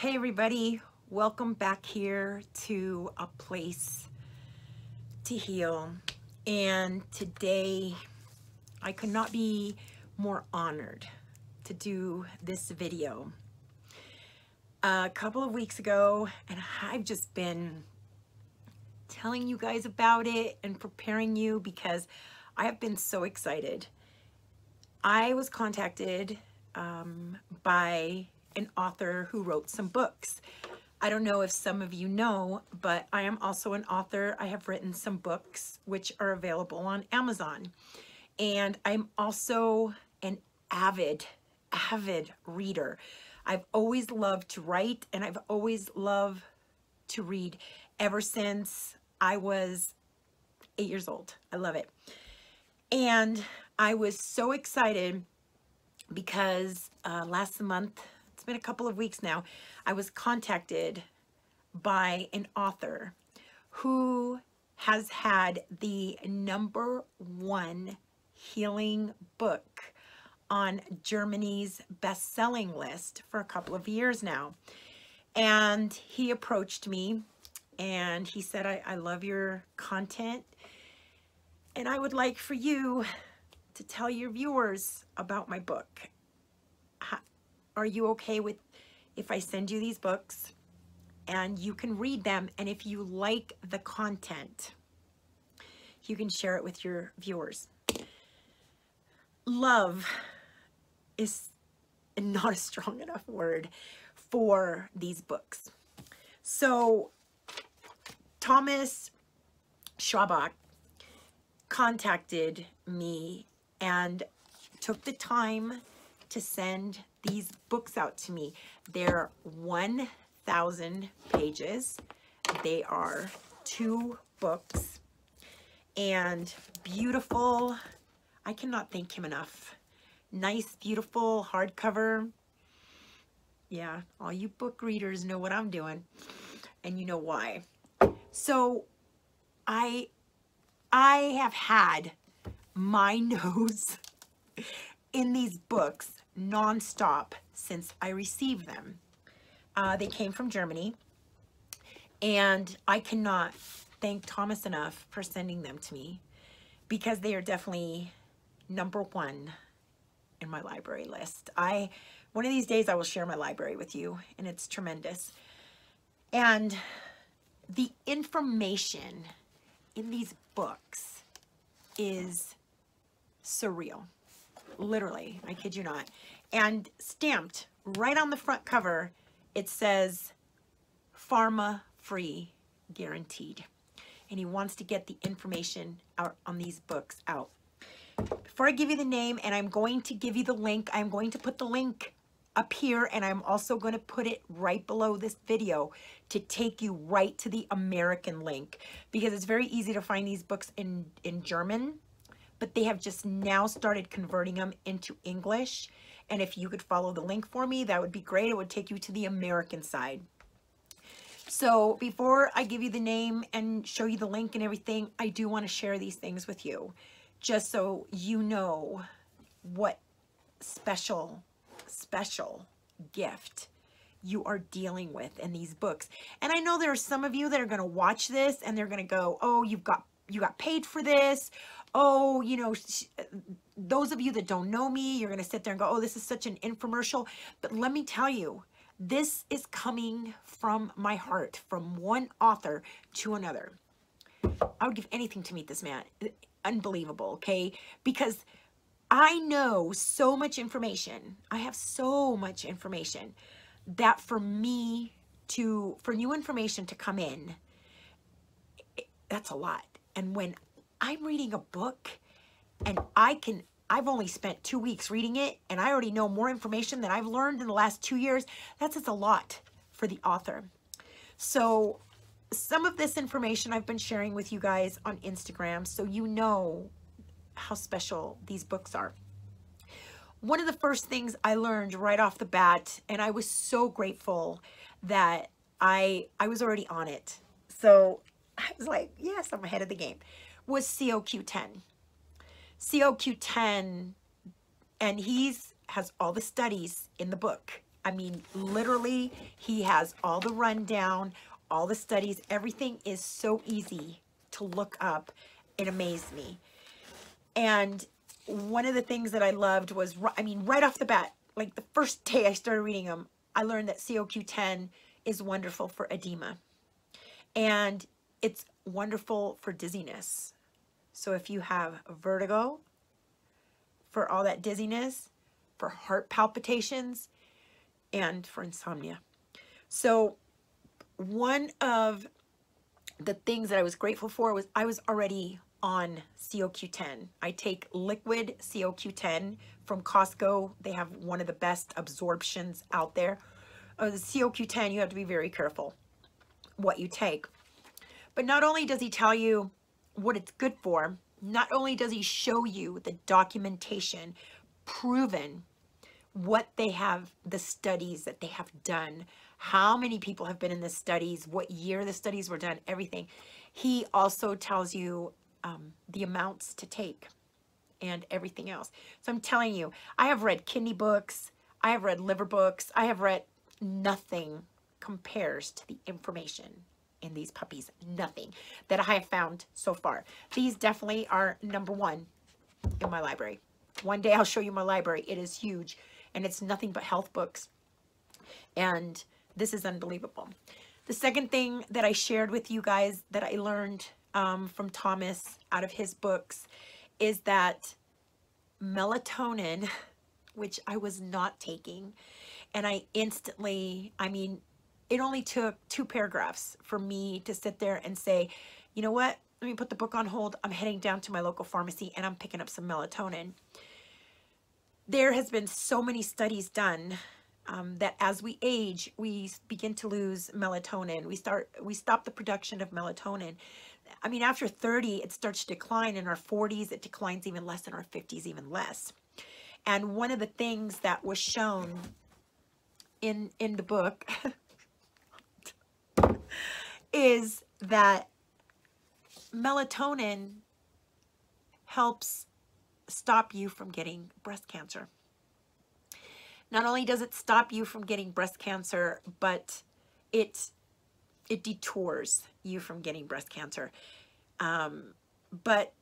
Hey everybody, welcome back here to A Place to Heal. And today I could not be more honored to do this video. A couple of weeks ago, and I've just been telling you guys about it and preparing you because I have been so excited. I was contacted by an author who wrote some books. I don't know if some of you know, but I am also an author. I have written some books which are available on Amazon. And I'm also an avid reader. I've always loved to write and I've always loved to read ever since I was 8 years old. I love it. And I was so excited because last month, it's been a couple of weeks now, I was contacted by an author who has had the #1 healing book on Germany's best-selling list for a couple of years now. And he approached me and he said, I love your content and I would like for you to tell your viewers about my book. Are you okay with if I send you these books and you can read them, and if you like the content, you can share it with your viewers? Love is not a strong enough word for these books. So Thomas Schwabach contacted me and took the time to send these books out to me. They're 1,000 pages. They are 2 books and beautiful. I cannot thank him enough. Nice, beautiful hardcover. Yeah, all you book readers know what I'm doing, and you know why. So I have had my nose in these books nonstop since I received them. They came from Germany, and I cannot thank Thomas enough for sending them to me because they are definitely #1 in my library list. One of these days I will share my library with you, and it's tremendous. And the information in these books is surreal. Literally, I kid you not. And stamped right on the front cover, it says Pharma free guaranteed. And he wants to get the information out on these books out. Before I give you the name, and I'm going to give you the link, I'm going to put the link up here, and I'm also going to put it right below this video to take you right to the American link, because it's very easy to find these books in German, but they have just now started converting them into English. And if you could follow the link for me, that would be great. It would take you to the American side. So before I give you the name and show you the link and everything, I do want to share these things with you, just so you know what special gift you are dealing with in these books. And I know there are some of you that are going to watch this and they're going to go, oh, you got paid for this. Oh, you know, those of you that don't know me, you're going to sit there and go, oh, this is such an infomercial. But let me tell you, this is coming from my heart, from one author to another. I would give anything to meet this man. Unbelievable, okay? Because I know so much information. I have so much information that for new information to come in, that's a lot. And when I'm reading a book and I've only spent 2 weeks reading it and I already know more information than I've learned in the last 2 years, that's a lot for the author. So some of this information I've been sharing with you guys on Instagram, so you know how special these books are. One of the first things I learned right off the bat, and I was so grateful that I was already on it. So I was like, yes, I'm ahead of the game, was COQ10. COQ10, and has all the studies in the book I mean, literally, he has all the rundown, all the studies. Everything is so easy to look up. It amazed me. And one of the things that I loved was, I mean, right off the bat, like the first day I started reading them, I learned that CoQ10 is wonderful for edema. And it's wonderful for dizziness. So if you have vertigo, for all that dizziness, for heart palpitations, and for insomnia. So one of the things that I was grateful for was I was already on CoQ10. I take liquid CoQ10 from Costco. They have one of the best absorptions out there. The CoQ10, you have to be very careful what you take. But not only does he tell you what it's good for, not only does he show you the documentation, proven what they have, the studies that they have done, how many people have been in the studies, what year the studies were done, everything. He also tells you the amounts to take and everything else. So I'm telling you, I have read kidney books, I have read liver books, I have read, nothing compares to the information in these puppies. Nothing that I have found so far. These definitely are #1 in my library. One day I'll show you my library. It is huge, and it's nothing but health books. And this is unbelievable. The second thing that I shared with you guys that I learned from Thomas out of his books is that melatonin, which I was not taking, and I instantly, I mean, it only took 2 paragraphs for me to sit there and say, you know what, let me put the book on hold. I'm heading down to my local pharmacy and I'm picking up some melatonin. There has been so many studies done that as we age, we begin to lose melatonin. We stop the production of melatonin. I mean, after 30, it starts to decline. In our 40s, it declines even less. In our 50s, even less. And one of the things that was shown in the book is that melatonin helps stop you from getting breast cancer. Not only does it stop you from getting breast cancer, but it detours you from getting breast cancer. But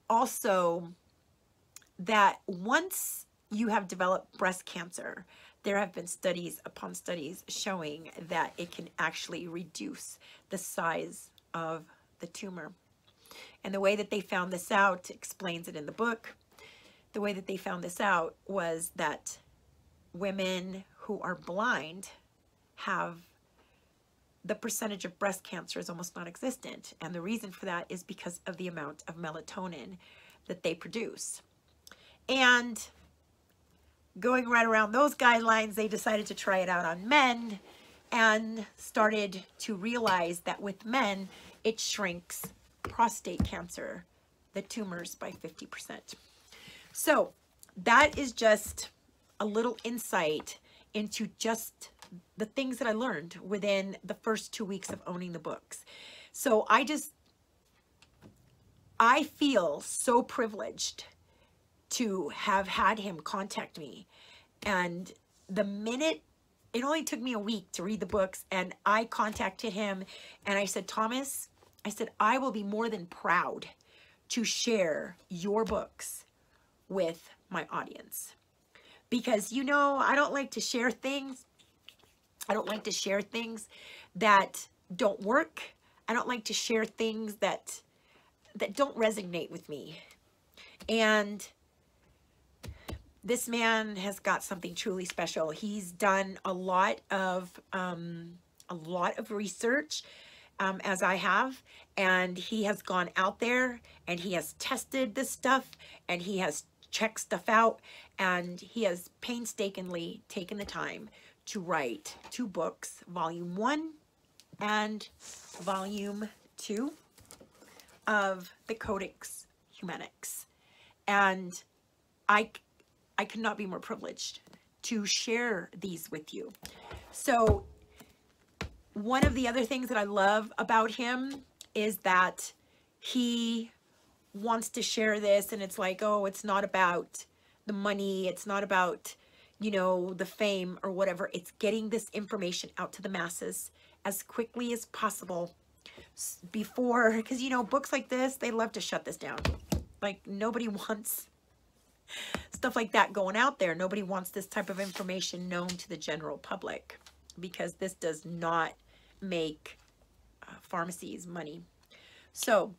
also that once you have developed breast cancer, there have been studies upon studies showing that it can actually reduce the size of the tumor. And the way that they found this out, explains it in the book, the way that they found this out was that women who are blind have, the percentage of breast cancer is almost non-existent. And the reason for that is because of the amount of melatonin that they produce. And going right around those guidelines, they decided to try it out on men and started to realize that with men, it shrinks prostate cancer, the tumors, by 50%. So that is just a little insight into just the things that I learned within the first 2 weeks of owning the books. So I feel so privileged to have had him contact me. And the minute, it only took me a week to read the books, and I contacted him and I said, Thomas, I said, I will be more than proud to share your books with my audience. Because, you know, I don't like to share things. I don't like to share things that don't work. I don't like to share things that don't resonate with me. And this man has got something truly special. He's done a lot of research, as I have, and he has gone out there and he has tested this stuff and he has checked stuff out, and he has painstakingly taken the time to write 2 books, Volume 1 and Volume 2 of the Codex Humanus. And I could not be more privileged to share these with you. So one of the other things that I love about him is that he wants to share this, and it's like, oh, it's not about the money. It's not about, you know, the fame or whatever. It's getting this information out to the masses as quickly as possible before, because, you know, books like this, they love to shut this down. Like, nobody wants stuff like that going out there. Nobody wants this type of information known to the general public, because this does not make pharmacies money. So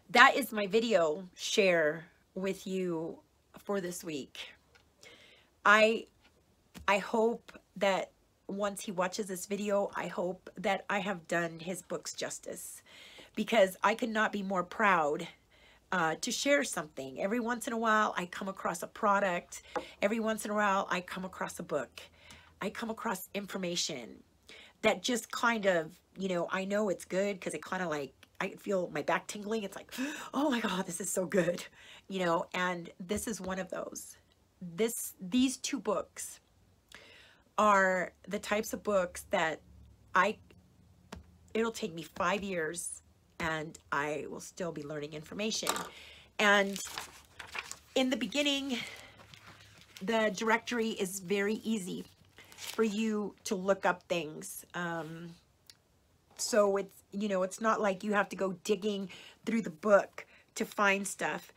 that is my video share with you for this week. I hope that once he watches this video, I hope that I have done his books justice, because I could not be more proud to share something. Every once in a while, I come across a product. Every once in a while, I come across a book. I come across information that just kind of, you know, I know it's good because it kind of like, I feel my back tingling. It's like, oh my God, this is so good, you know, and this is one of those. These two books are the types of books that it'll take me 5 years and I will still be learning information. And in the beginning, the directory is very easy for you to look up things. So it's, you know, it's not like you have to go digging through the book to find stuff.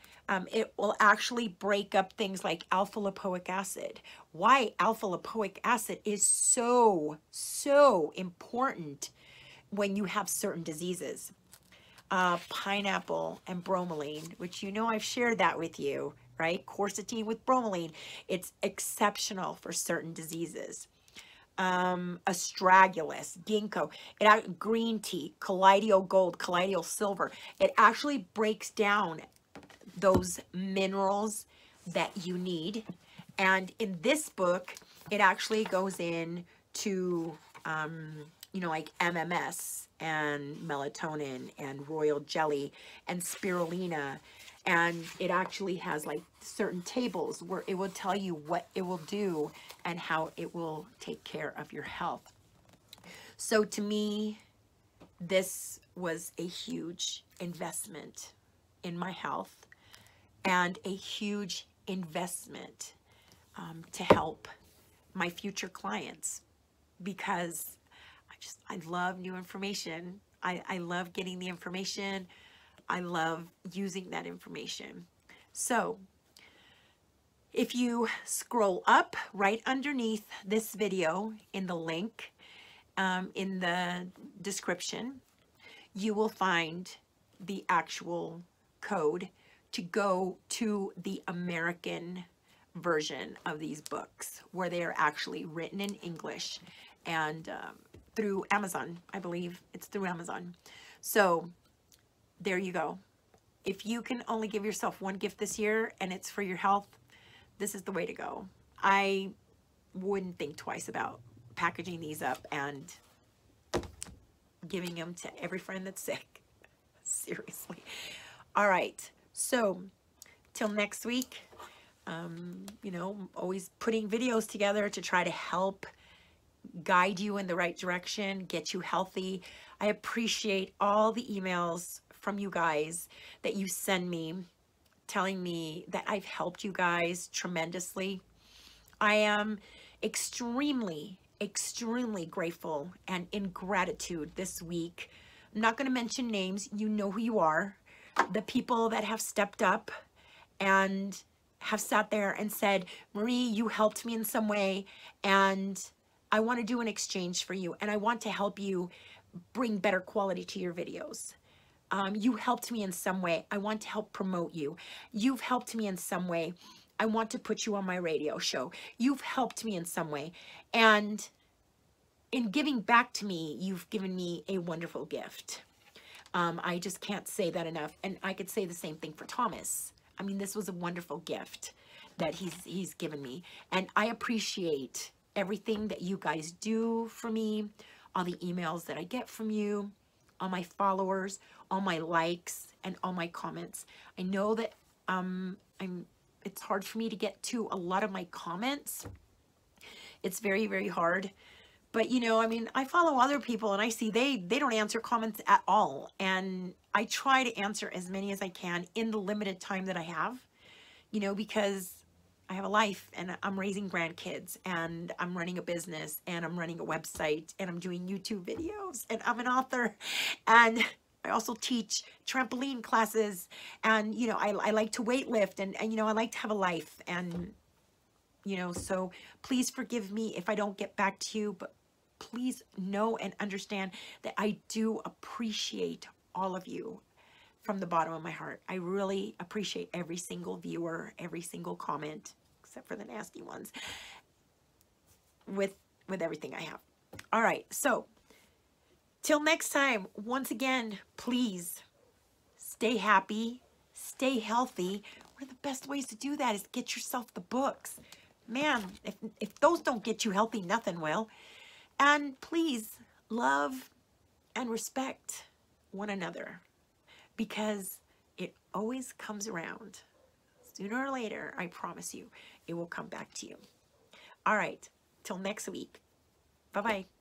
It will actually break up things like alpha lipoic acid. Why alpha lipoic acid is so important when you have certain diseases. Pineapple and bromelain, which, you know, I've shared that with you, right? Quercetin with bromelain, it's exceptional for certain diseases. Astragalus, ginkgo, green tea, colloidal gold, colloidal silver. It actually breaks down those minerals that you need. And in this book, it actually goes into, you know, like MMS and melatonin and royal jelly and spirulina. And it actually has like certain tables where it will tell you what it will do and how it will take care of your health. So to me, this was a huge investment in my health and a huge investment to help my future clients, because I love new information. I love getting the information. I love using that information. So if you scroll up right underneath this video in the link in the description, you will find the actual code to go to the American version of these books, where they are actually written in English and through Amazon. I believe it's through Amazon. So there you go. If you can only give yourself one gift this year and it's for your health, this is the way to go. I wouldn't think twice about packaging these up and giving them to every friend that's sick. Seriously. All right. So till next week, you know, always putting videos together to try to help guide you in the right direction, get you healthy. I appreciate all the emails from you guys that you send me telling me that I've helped you guys tremendously. I am extremely grateful and in gratitude this week. I'm not going to mention names. You know who you are. The people that have stepped up and have sat there and said, Marie, you helped me in some way, and I want to do an exchange for you, and I want to help you bring better quality to your videos. You helped me in some way. I want to help promote you. You've helped me in some way. I want to put you on my radio show. You've helped me in some way. And in giving back to me, you've given me a wonderful gift. I just can't say that enough. And I could say the same thing for Thomas. I mean, this was a wonderful gift that he's given me. And I appreciate everything that you guys do for me, all the emails that I get from you, all my followers, all my likes, and all my comments. I know that it's hard for me to get to a lot of my comments. It's very hard. But, you know, I mean, I follow other people and I see they don't answer comments at all. And I try to answer as many as I can in the limited time that I have, you know, because I have a life, and I'm raising grandkids, and I'm running a business, and I'm running a website, and I'm doing YouTube videos, and I'm an author, and I also teach trampoline classes, and, you know, I like to weight lift, and, you know, I like to have a life, and, you know, so please forgive me if I don't get back to you, but please know and understand that I do appreciate all of you from the bottom of my heart. I really appreciate every single viewer, every single comment, except for the nasty ones, with everything I have. All right, so till next time, once again, please stay happy, stay healthy. One of the best ways to do that is get yourself the books. Man, if those don't get you healthy, nothing will. And please love and respect one another, because it always comes around. Sooner or later, I promise you, it will come back to you. All right, till next week. Bye-bye.